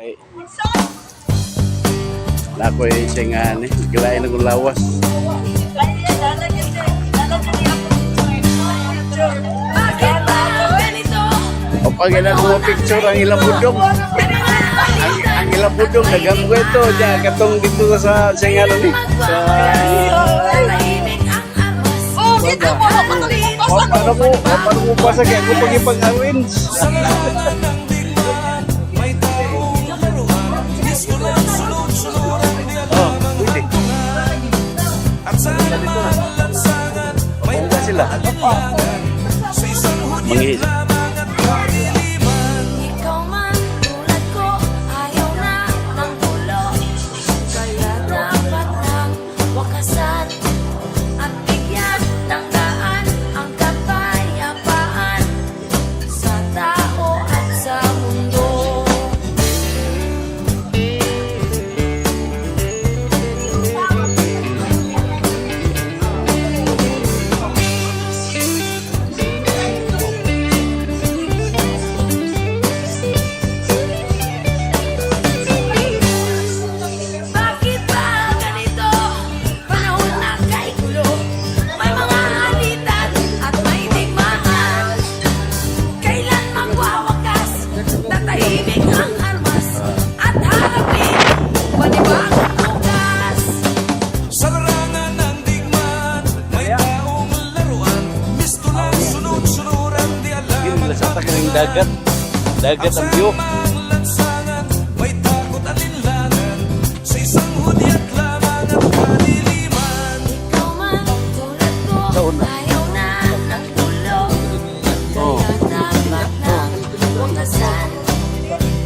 Ay, ako ay siya nga gilain akong lawas. O pag ilan mo picture ang ilang budong. Ang ilang budong naganggo ito diyan katong dito sa singalo ni. Paano mo pa sa kaya ko pag-ipag-awin? Sila. Manghihil. Ikaw man tulad ko, ayaw na ng gulo. Kaya dapat nang wakasan at bigyan ng daan ang kapayapaan sa tao at sa mundo. Bakit ba ganito? Panahon na kay gulo. May mga alitan at may digmaan. Kailan magwawakas? Tatahimik ang armas at harapin panibagong bukas. Sa larangan ng digmaan, may taong laruan. Gusto lang sunod-sunuran, di alam Sa takaling dagat. Dagat ang view.